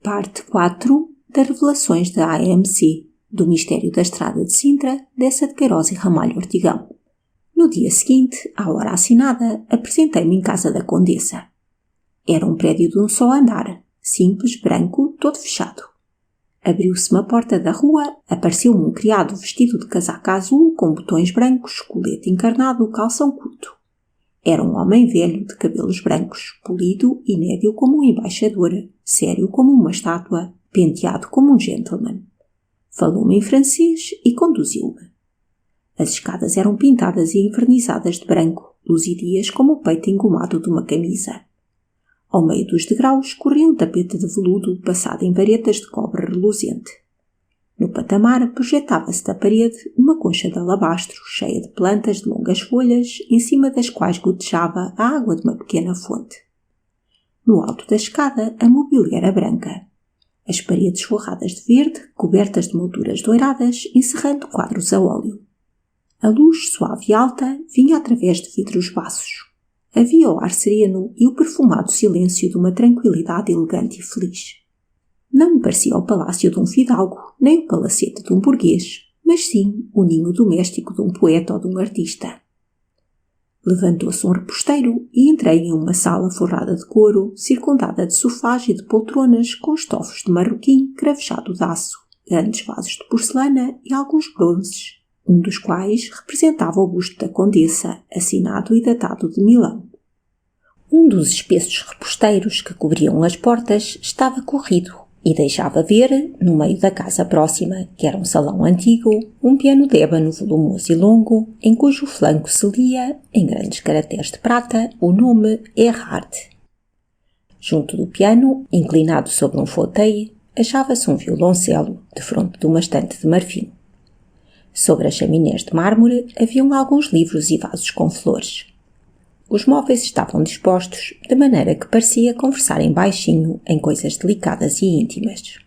Parte 4 das revelações da AMC, do Mistério da Estrada de Sintra, Dessa de Queiroz e Ramalho Ortigão. No dia seguinte, à hora assinada, apresentei-me em casa da Condessa. Era um prédio de um só andar, simples, branco, todo fechado. Abriu-se uma porta da rua, apareceu-me um criado vestido de casaca azul, com botões brancos, colete encarnado, calção curto. Era um homem velho, de cabelos brancos, polido e nédio como um embaixador, sério como uma estátua, penteado como um gentleman. Falou-me em francês e conduziu-me. As escadas eram pintadas e envernizadas de branco, luzidias como o peito engomado de uma camisa. Ao meio dos degraus corria um tapete de veludo passado em varetas de cobre reluzente. No patamar projetava-se da parede uma concha de alabastro cheia de plantas de longas folhas, em cima das quais gotejava a água de uma pequena fonte. No alto da escada a mobília era branca. As paredes forradas de verde, cobertas de molduras douradas, encerrando quadros a óleo. A luz, suave e alta, vinha através de vidros baços. Havia o ar sereno e o perfumado silêncio de uma tranquilidade elegante e feliz. Não me parecia o palácio de um fidalgo, nem o palacete de um burguês, mas sim o ninho doméstico de um poeta ou de um artista. Levantou-se um reposteiro e entrei em uma sala forrada de couro, circundada de sofás e de poltronas com estofos de marroquim cravejado de aço, grandes vasos de porcelana e alguns bronzes, um dos quais representava o busto da Condessa, assinado e datado de Milão. Um dos espessos reposteiros que cobriam as portas estava corrido e deixava ver, no meio da casa próxima, que era um salão antigo, um piano de ébano volumoso e longo, em cujo flanco se lia, em grandes caracteres de prata, o nome Erhard. Junto do piano, inclinado sobre um fauteuil, achava-se um violoncelo, defronte de uma estante de marfim. Sobre as chaminés de mármore haviam alguns livros e vasos com flores. Os móveis estavam dispostos de maneira que parecia conversarem baixinho em coisas delicadas e íntimas.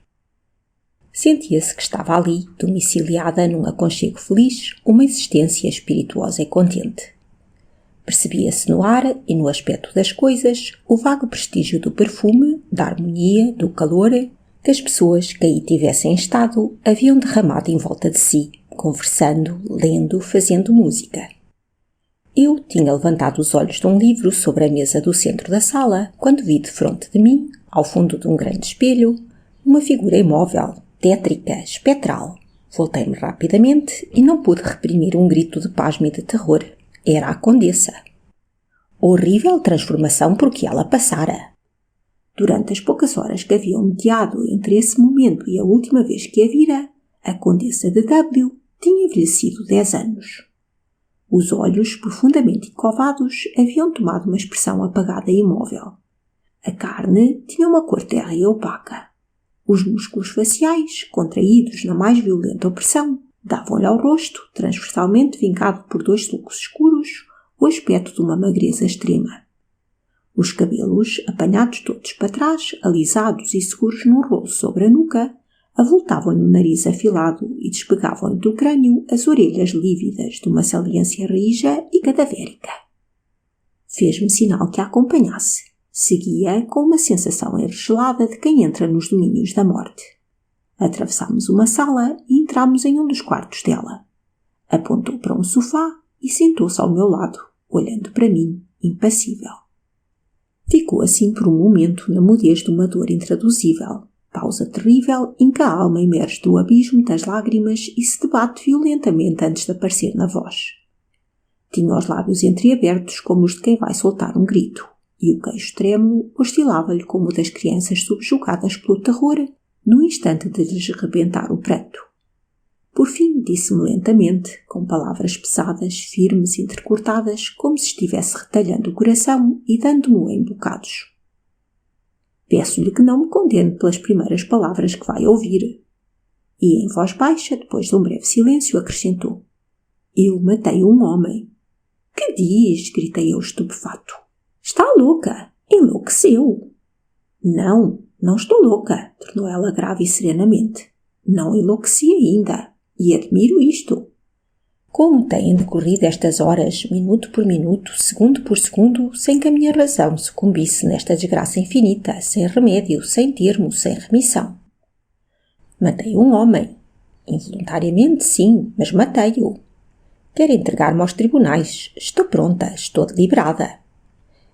Sentia-se que estava ali, domiciliada num aconchego feliz, uma existência espirituosa e contente. Percebia-se no ar e no aspecto das coisas o vago prestígio do perfume, da harmonia, do calor, que as pessoas que aí tivessem estado haviam derramado em volta de si, conversando, lendo, fazendo música. Eu tinha levantado os olhos de um livro sobre a mesa do centro da sala, quando vi defronte de mim, ao fundo de um grande espelho, uma figura imóvel, tétrica, espectral. Voltei-me rapidamente e não pude reprimir um grito de pasmo e de terror. Era a Condessa. Horrível transformação por que ela passara. Durante as poucas horas que haviam mediado entre esse momento e a última vez que a vira, a Condessa de W tinha envelhecido 10 anos. Os olhos, profundamente encovados, haviam tomado uma expressão apagada e imóvel. A carne tinha uma cor terra e opaca. Os músculos faciais, contraídos na mais violenta opressão, davam-lhe ao rosto, transversalmente vincado por 2 sulcos escuros, o aspecto de uma magreza extrema. Os cabelos, apanhados todos para trás, alisados e seguros num rolo sobre a nuca, avultavam-lhe o nariz afilado e despegavam-lhe do crânio as orelhas lívidas de uma saliência rija e cadavérica. Fez-me sinal que a acompanhasse. Seguia com uma sensação enregelada de quem entra nos domínios da morte. Atravessámos uma sala e entramos em um dos quartos dela. Apontou para um sofá e sentou-se ao meu lado, olhando para mim, impassível. Ficou assim por um momento na mudez de uma dor intraduzível. Pausa terrível em que a alma emerge do abismo das lágrimas e se debate violentamente antes de aparecer na voz. Tinha os lábios entreabertos como os de quem vai soltar um grito, e o queixo trêmulo oscilava-lhe como o das crianças subjugadas pelo terror no instante de lhes rebentar o pranto. Por fim, disse-me lentamente, com palavras pesadas, firmes e entrecortadas, como se estivesse retalhando o coração e dando-me em bocados. Peço-lhe que não me condene pelas primeiras palavras que vai ouvir. E, em voz baixa, depois de um breve silêncio, acrescentou. Eu matei um homem. Que diz? Gritei eu estupefato. Está louca! Enlouqueceu! Não, não estou louca, tornou ela grave e serenamente. Não enlouqueci ainda, e admiro isto. Como têm decorrido estas horas, minuto por minuto, segundo por segundo, sem que a minha razão sucumbisse nesta desgraça infinita, sem remédio, sem termo, sem remissão? Matei um homem. Involuntariamente, sim, mas matei-o. Quero entregar-me aos tribunais. Estou pronta, estou deliberada.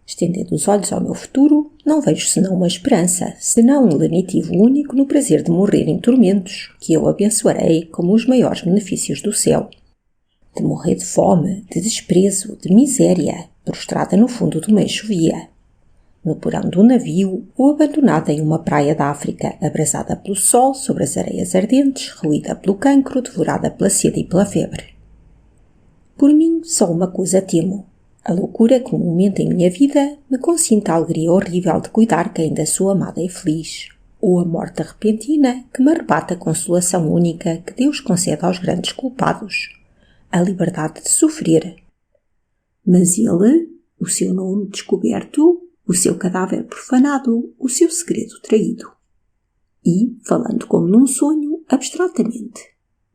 Estendendo os olhos ao meu futuro, não vejo senão uma esperança, senão um lenitivo único no prazer de morrer em tormentos, que eu abençoarei como os maiores benefícios do céu. De morrer de fome, de desprezo, de miséria, prostrada no fundo de uma enxovia, no porão de um navio ou abandonada em uma praia da África, abrasada pelo sol sobre as areias ardentes, roída pelo cancro, devorada pela sede e pela febre. Por mim, só uma coisa temo: a loucura que um momento em minha vida me consinta a alegria horrível de cuidar que ainda sou amada e feliz, ou a morte repentina que me arrebata a consolação única que Deus concede aos grandes culpados, a liberdade de sofrer. Mas ele, o seu nome descoberto, o seu cadáver profanado, o seu segredo traído. E, falando como num sonho, abstratamente,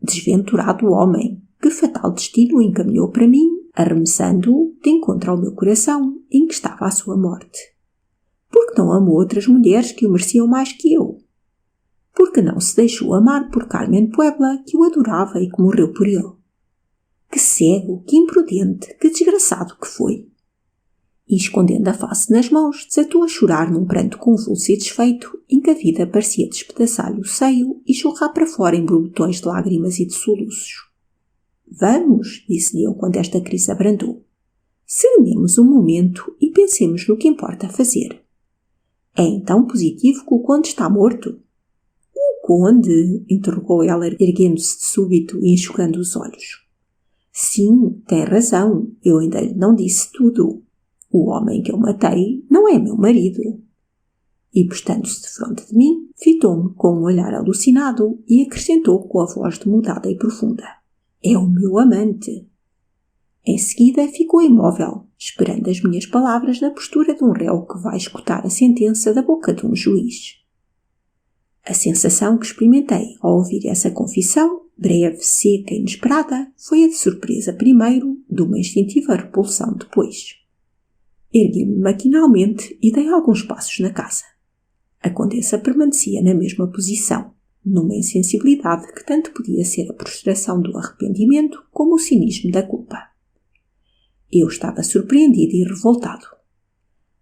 desventurado homem, que fatal destino o encaminhou para mim, arremessando-o de encontro ao meu coração, em que estava a sua morte. Porque não amou outras mulheres que o mereciam mais que eu? Porque não se deixou amar por Carmen Puebla, que o adorava e que morreu por ele? Que cego, que imprudente, que desgraçado que foi! E, escondendo a face nas mãos, desatou a chorar num pranto convulso e desfeito, em que a vida parecia despedaçar-lhe o seio e jorrar para fora em borbotões de lágrimas e de soluços. Vamos, disse-lhe eu quando esta crise abrandou. Serenemos um momento e pensemos no que importa fazer. É então positivo que o conde está morto? O conde? Interrogou ela, erguendo-se de súbito e enxugando os olhos. Sim, tem razão, eu ainda lhe não disse tudo. O homem que eu matei não é meu marido. E, postando-se defronte de mim, fitou-me com um olhar alucinado e acrescentou com a voz demudada e profunda: é o meu amante. Em seguida ficou imóvel, esperando as minhas palavras na postura de um réu que vai escutar a sentença da boca de um juiz. A sensação que experimentei ao ouvir essa confissão, breve, seca e inesperada, foi a de surpresa primeiro, de uma instintiva repulsão depois. Ergui-me maquinalmente e dei alguns passos na casa. A condessa permanecia na mesma posição, numa insensibilidade que tanto podia ser a prostração do arrependimento como o cinismo da culpa. Eu estava surpreendido e revoltado.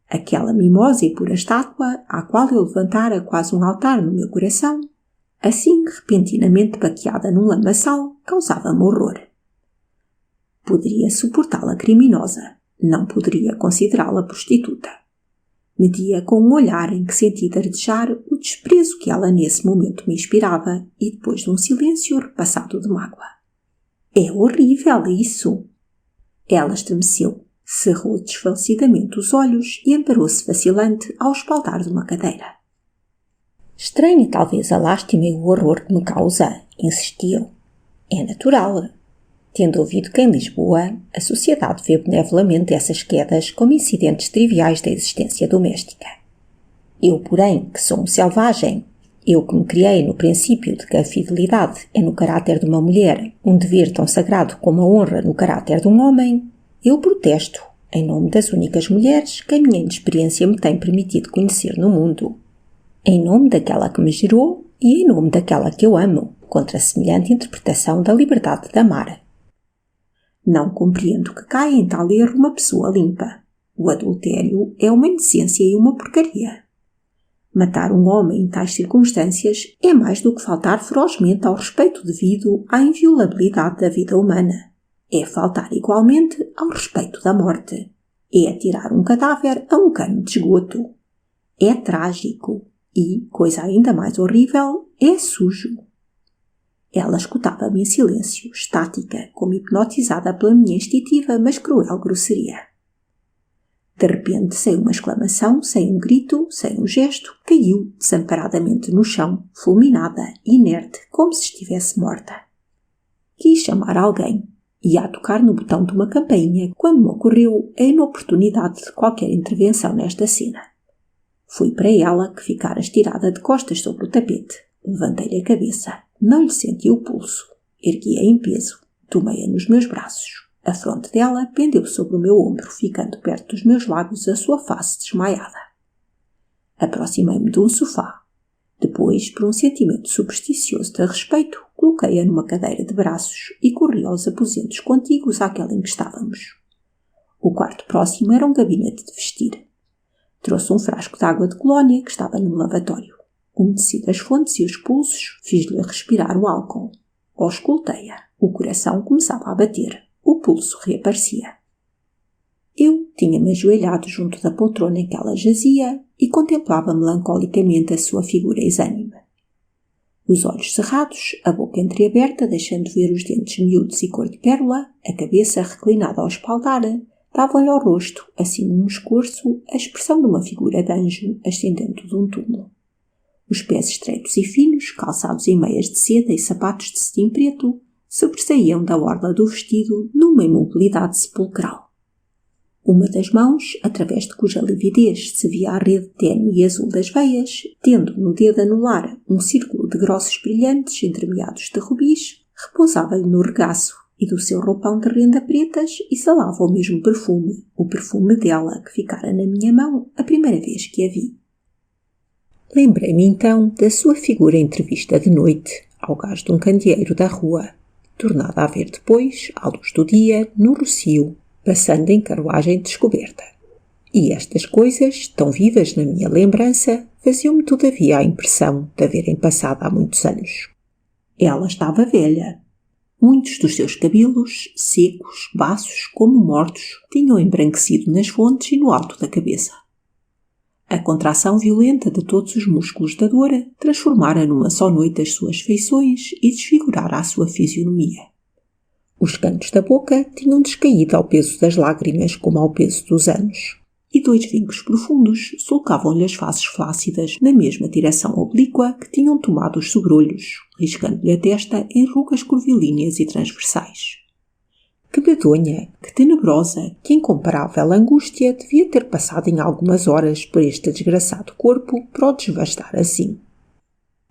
Aquela mimosa e pura estátua, à qual eu levantara quase um altar no meu coração, assim repentinamente baqueada num lamaçal, causava-me horror. Poderia suportá-la criminosa, não poderia considerá-la prostituta. Media com um olhar em que senti dardejar o desprezo que ela nesse momento me inspirava e depois de um silêncio repassado de mágoa. É horrível isso! Ela estremeceu, cerrou desfalecidamente os olhos e amparou-se vacilante ao espaldar de uma cadeira. Estranha talvez a lástima e o horror que me causa, insistiu. É natural. Tendo ouvido que em Lisboa a sociedade vê benevolamente essas quedas como incidentes triviais da existência doméstica. Eu, porém, que sou um selvagem, eu que me criei no princípio de que a fidelidade é no caráter de uma mulher um dever tão sagrado como a honra no caráter de um homem, eu protesto, em nome das únicas mulheres que a minha inexperiência me tem permitido conhecer no mundo. Em nome daquela que me gerou e em nome daquela que eu amo, contra semelhante interpretação da liberdade de amar. Não compreendo que caia em tal erro uma pessoa limpa. O adultério é uma indecência e uma porcaria. Matar um homem em tais circunstâncias é mais do que faltar ferozmente ao respeito devido à inviolabilidade da vida humana. É faltar igualmente ao respeito da morte. É atirar um cadáver a um cano de esgoto. É trágico e, coisa ainda mais horrível, é sujo. Ela escutava-me em silêncio, estática, como hipnotizada pela minha instintiva, mas cruel grosseria. De repente, sem uma exclamação, sem um grito, sem um gesto, caiu desamparadamente no chão, fulminada, inerte, como se estivesse morta. Quis chamar alguém. Ia a tocar no botão de uma campainha quando me ocorreu a inoportunidade de qualquer intervenção nesta cena. Fui para ela, que ficara estirada de costas sobre o tapete. Levantei-lhe a cabeça. Não lhe senti o pulso. Ergui-a em peso. Tomei-a nos meus braços. A fronte dela pendeu sobre o meu ombro, ficando perto dos meus lábios a sua face desmaiada. Aproximei-me de um sofá. Depois, por um sentimento supersticioso de respeito, coloquei-a numa cadeira de braços e corri aos aposentos contíguos àquela em que estávamos. O quarto próximo era um gabinete de vestir. Trouxe um frasco de água de colónia que estava num lavatório. Umedeci as fontes e os pulsos, fiz-lhe respirar o álcool. Auscultei-a. O coração começava a bater. O pulso reaparecia. Eu tinha-me ajoelhado junto da poltrona em que ela jazia e contemplava melancolicamente a sua figura exânime. Os olhos cerrados, a boca entreaberta, deixando ver os dentes miúdos e cor de pérola, a cabeça reclinada ao espaldar, davam-lhe ao rosto, assim num escorço, a expressão de uma figura de anjo ascendendo de um túmulo. Os pés estreitos e finos, calçados em meias de seda e sapatos de cetim preto, sobressaíam da orla do vestido numa imobilidade sepulcral. Uma das mãos, através de cuja lividez se via a rede tênue e azul das veias, tendo no dedo anular um círculo de grossos brilhantes entremeados de rubis, repousava-lhe no regaço, e do seu roupão de renda pretas exalava o mesmo perfume, o perfume dela que ficara na minha mão a primeira vez que a vi. Lembrei-me então da sua figura entrevista de noite ao gás de um candeeiro da rua, tornada a ver depois, à luz do dia, no rocio, passando em carruagem de descoberta. E estas coisas, tão vivas na minha lembrança, faziam-me todavia a impressão de haverem passado há muitos anos. Ela estava velha. Muitos dos seus cabelos, secos, baços, como mortos, tinham embranquecido nas fontes e no alto da cabeça. A contração violenta de todos os músculos da dor transformara numa só noite as suas feições e desfigurara a sua fisionomia. Os cantos da boca tinham descaído ao peso das lágrimas como ao peso dos anos, e dois vincos profundos sulcavam-lhe as faces flácidas na mesma direção oblíqua que tinham tomado os sobrolhos, riscando-lhe a testa em rugas curvilíneas e transversais. Que medonha, que tenebrosa, que incomparável angústia devia ter passado em algumas horas por este desgraçado corpo para o desvastar assim.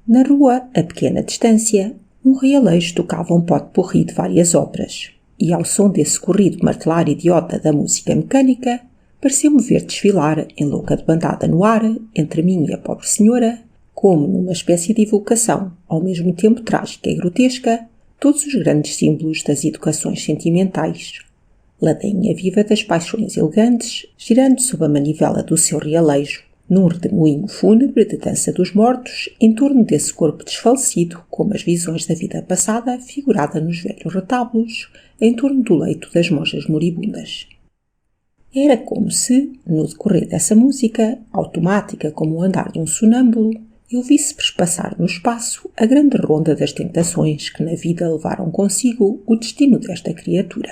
Na rua, a pequena distância, um realejo tocava um pot-pourri de várias óperas, e ao som desse corrido martelar idiota da música mecânica, pareceu-me ver desfilar, em louca debandada no ar, entre mim e a pobre senhora, como numa espécie de evocação, ao mesmo tempo trágica e grotesca, todos os grandes símbolos das educações sentimentais. Ladainha viva das paixões elegantes, girando sob a manivela do seu realejo, num redemoinho fúnebre de dança dos mortos, em torno desse corpo desfalecido, como as visões da vida passada, figurada nos velhos retábulos, em torno do leito das monjas moribundas. Era como se, no decorrer dessa música, automática como o andar de um sonâmbulo, eu visse prespassar no espaço a grande ronda das tentações que na vida levaram consigo o destino desta criatura.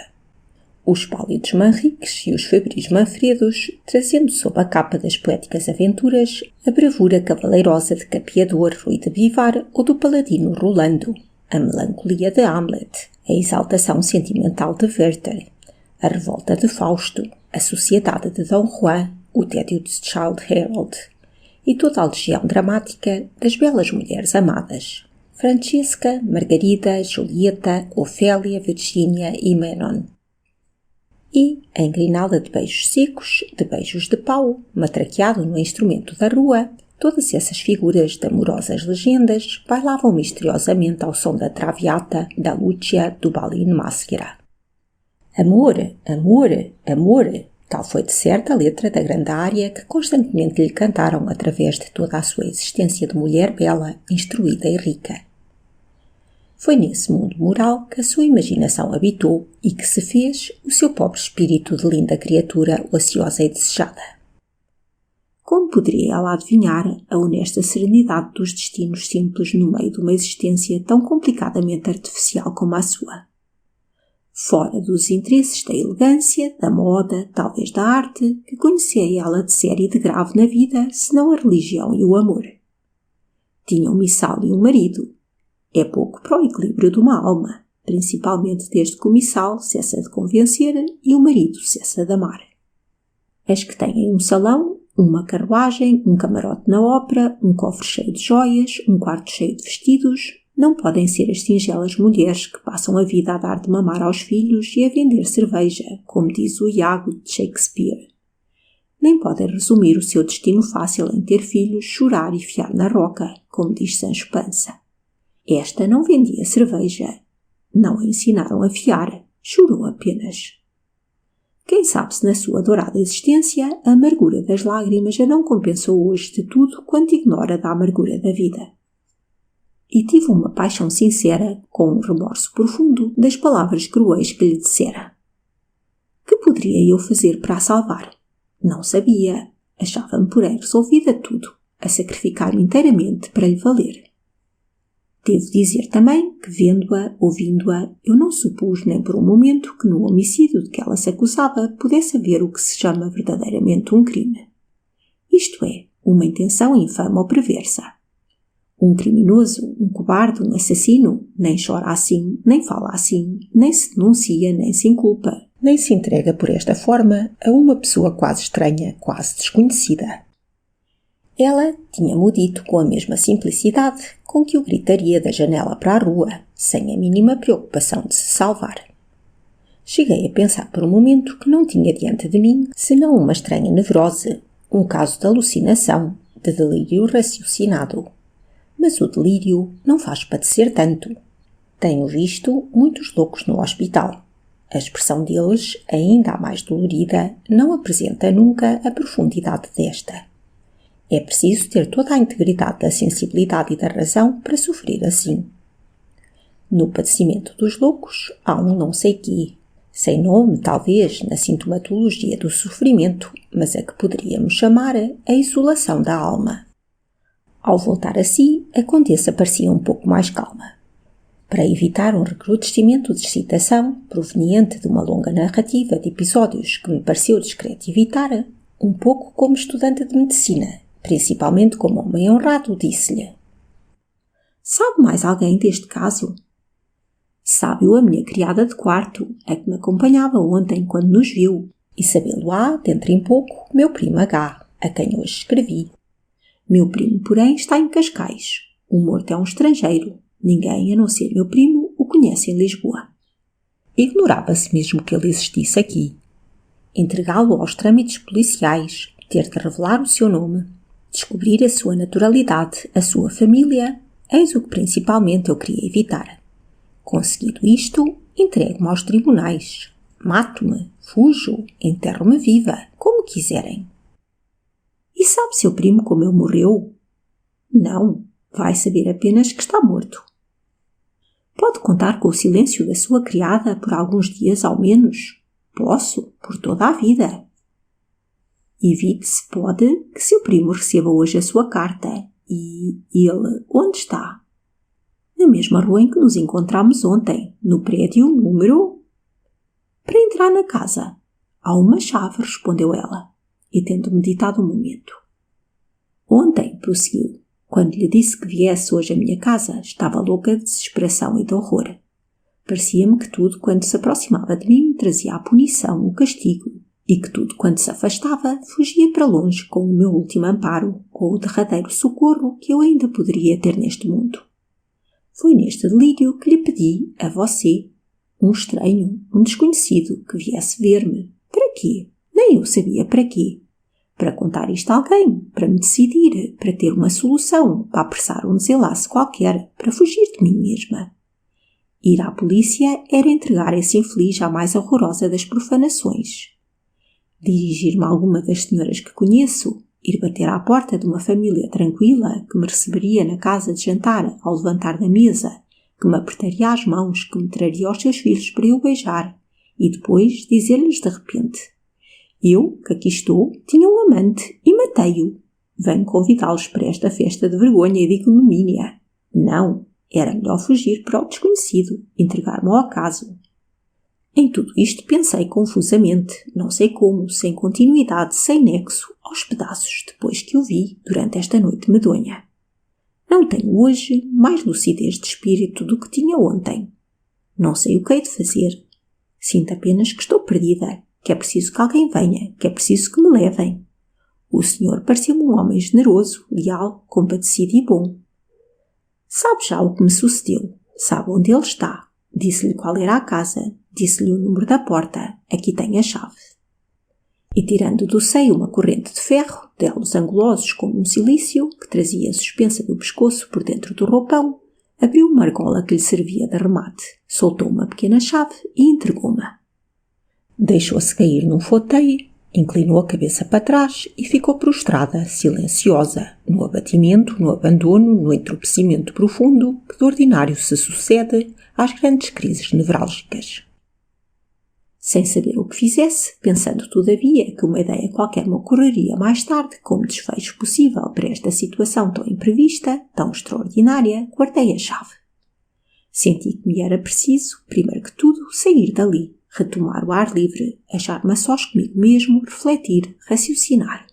Os pálidos Manriques e os febris Manfredos, trazendo sob a capa das poéticas aventuras a bravura cavaleirosa de Capeador Rui de Bivar ou do paladino Rolando, a melancolia de Hamlet, a exaltação sentimental de Werther, a revolta de Fausto, a sociedade de Dom Juan, o tédio de Childe Harold, e toda a legião dramática das belas mulheres amadas, Francesca, Margarida, Julieta, Ofélia, Virgínia e Menon. E, em grinalda de beijos secos, de beijos de pau, matraqueado no instrumento da rua, todas essas figuras de amorosas legendas bailavam misteriosamente ao som da Traviata, da Lucia, do Ballo in Maschera. Amor, amor, amor, tal foi de certa a letra da grande ária que constantemente lhe cantaram através de toda a sua existência de mulher bela, instruída e rica. Foi nesse mundo moral que a sua imaginação habitou e que se fez o seu pobre espírito de linda criatura ociosa e desejada. Como poderia ela adivinhar a honesta serenidade dos destinos simples no meio de uma existência tão complicadamente artificial como a sua? Fora dos interesses da elegância, da moda, talvez da arte, que conhecia ela de sério e de grave na vida, senão a religião e o amor. Tinha um missal e um marido. É pouco para o equilíbrio de uma alma, principalmente desde que o missal cessa de convencer e o marido cessa de amar. As que têm um salão, uma carruagem, um camarote na ópera, um cofre cheio de joias, um quarto cheio de vestidos, não podem ser as singelas mulheres que passam a vida a dar de mamar aos filhos e a vender cerveja, como diz o Iago de Shakespeare. Nem podem resumir o seu destino fácil em ter filhos, chorar e fiar na roca, como diz Sancho Panza. Esta não vendia cerveja. Não a ensinaram a fiar, chorou apenas. Quem sabe se na sua dourada existência a amargura das lágrimas a não compensou hoje de tudo quanto ignora da amargura da vida. E tive uma paixão sincera, com um remorso profundo, das palavras cruéis que lhe dissera. Que poderia eu fazer para a salvar? Não sabia. Achava-me por aí resolvida tudo, a sacrificar-me inteiramente para lhe valer. Devo dizer também que, vendo-a, ouvindo-a, eu não supus nem por um momento que no homicídio de que ela se acusava pudesse haver o que se chama verdadeiramente um crime. Isto é, uma intenção infame ou perversa. Um criminoso, um cobarde, um assassino, nem chora assim, nem fala assim, nem se denuncia, nem se inculpa, nem se entrega por esta forma a uma pessoa quase estranha, quase desconhecida. Ela tinha-me dito com a mesma simplicidade com que o gritaria da janela para a rua, sem a mínima preocupação de se salvar. Cheguei a pensar por um momento que não tinha diante de mim senão uma estranha nevrose, um caso de alucinação, de delírio raciocinado. Mas o delírio não faz padecer tanto. Tenho visto muitos loucos no hospital. A expressão deles, ainda a mais dolorida, não apresenta nunca a profundidade desta. É preciso ter toda a integridade da sensibilidade e da razão para sofrer assim. No padecimento dos loucos há um não sei quê, sem nome talvez na sintomatologia do sofrimento, mas a que poderíamos chamar a isolação da alma. Ao voltar a si, a Condessa parecia um pouco mais calma. Para evitar um recrudescimento de excitação, proveniente de uma longa narrativa de episódios que me pareceu discreto evitar, um pouco como estudante de medicina, principalmente como homem honrado, disse-lhe: Sabe mais alguém deste caso? Sabe-o a minha criada de quarto, a que me acompanhava ontem quando nos viu, e sabê-lo-á, dentro em pouco, meu primo H, a quem hoje escrevi. Meu primo, porém, está em Cascais. O morto é um estrangeiro. Ninguém, a não ser meu primo, o conhece em Lisboa. Ignorava-se mesmo que ele existisse aqui. Entregá-lo aos trâmites policiais, ter de revelar o seu nome, descobrir a sua naturalidade, a sua família, eis o que principalmente eu queria evitar. Conseguido isto, entrego-me aos tribunais. Mato-me, fujo, enterro-me viva, como quiserem. E sabe seu primo como ele morreu? Não, vai saber apenas que está morto. Pode contar com o silêncio da sua criada por alguns dias ao menos? Posso, por toda a vida. Evite-se, pode, que seu primo receba hoje a sua carta. E ele onde está? Na mesma rua em que nos encontramos ontem, no prédio número... Para entrar na casa. Há uma chave, respondeu ela, e tendo meditado um momento. Ontem, prosseguiu, quando lhe disse que viesse hoje à minha casa, estava louca de desesperação e de horror. Parecia-me que tudo quanto se aproximava de mim me trazia a punição, o castigo, e que tudo quanto se afastava fugia para longe com o meu último amparo, com o derradeiro socorro que eu ainda poderia ter neste mundo. Foi neste delírio que lhe pedi, a você, um estranho, um desconhecido, que viesse ver-me. Para quê? Nem eu sabia para quê. Para contar isto a alguém, para me decidir, para ter uma solução, para apressar um desenlace qualquer, para fugir de mim mesma. Ir à polícia era entregar esse infeliz à mais horrorosa das profanações. Dirigir-me a alguma das senhoras que conheço, ir bater à porta de uma família tranquila que me receberia na casa de jantar ao levantar da mesa, que me apertaria as mãos, que me traria aos seus filhos para eu beijar, e depois dizer-lhes de repente: eu, que aqui estou, tinha um amante e matei-o. Venho convidá-los para esta festa de vergonha e de ignomínia. Não, era melhor fugir para o desconhecido, entregar-me ao acaso. Em tudo isto pensei confusamente, não sei como, sem continuidade, sem nexo, aos pedaços, depois que o vi durante esta noite medonha. Não tenho hoje mais lucidez de espírito do que tinha ontem. Não sei o que hei de fazer. Sinto apenas que estou perdida, que é preciso que alguém venha, que é preciso que me levem. O senhor pareceu-me um homem generoso, leal, compadecido e bom. Sabe já o que me sucedeu, sabe onde ele está, disse-lhe qual era a casa, disse-lhe o número da porta, aqui tem a chave. E tirando do seio uma corrente de ferro, delos angulosos como um silício, que trazia suspensa do pescoço por dentro do roupão, abriu uma argola que lhe servia de remate, soltou uma pequena chave e entregou-me. Deixou-se cair num fauteuil, inclinou a cabeça para trás e ficou prostrada, silenciosa, no abatimento, no abandono, no entorpecimento profundo que de ordinário se sucede às grandes crises nevrálgicas. Sem saber o que fizesse, pensando todavia que uma ideia qualquer me ocorreria mais tarde como desfecho possível para esta situação tão imprevista, tão extraordinária, guardei a chave. Senti que me era preciso, primeiro que tudo, sair dali, retomar o ar livre, achar-me a sós comigo mesmo, refletir, raciocinar.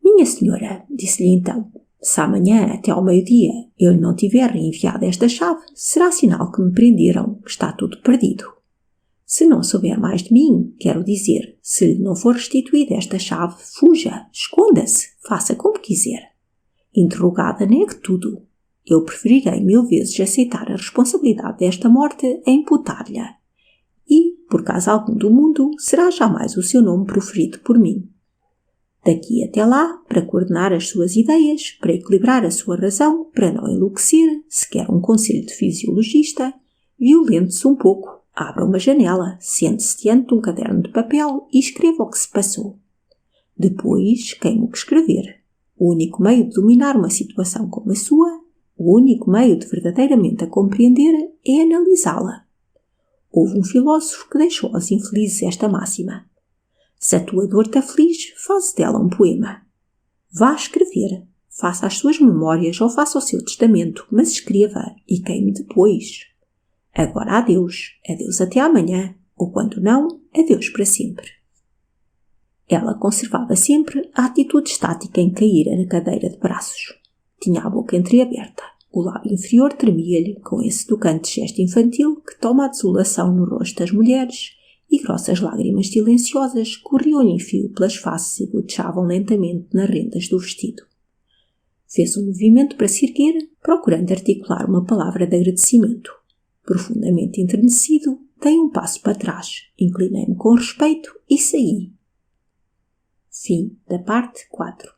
Minha senhora, disse-lhe então, se amanhã até ao meio-dia eu lhe não tiver reenviado esta chave, será sinal que me prenderam, que está tudo perdido. Se não souber mais de mim, quero dizer, se lhe não for restituída esta chave, fuja, esconda-se, faça como quiser. Interrogada, negue tudo. Eu preferirei 1000 vezes aceitar a responsabilidade desta morte a imputar-lhe. E, por caso algum do mundo, será jamais o seu nome proferido por mim. Daqui até lá, para coordenar as suas ideias, para equilibrar a sua razão, para não enlouquecer, se quer um conselho de fisiologista, violente-se um pouco. Abra uma janela, sente-se diante de um caderno de papel e escreva o que se passou. Depois, queime o que escrever. O único meio de dominar uma situação como a sua, o único meio de verdadeiramente a compreender é analisá-la. Houve um filósofo que deixou aos infelizes esta máxima. Se a tua dor te aflige, faz dela um poema. Vá escrever, faça as suas memórias ou faça o seu testamento, mas escreva e queime depois. Agora adeus até amanhã, ou quando não, adeus para sempre. Ela conservava sempre a atitude estática em que caíra na cadeira de braços. Tinha a boca entreaberta, o lábio inferior tremia-lhe com esse tocante gesto infantil que toma a desolação no rosto das mulheres e grossas lágrimas silenciosas corriam-lhe em fio pelas faces e gotejavam lentamente nas rendas do vestido. Fez um movimento para se erguer, procurando articular uma palavra de agradecimento. Profundamente enternecido, dei um passo para trás, inclinei-me com respeito e saí. Fim da parte 4.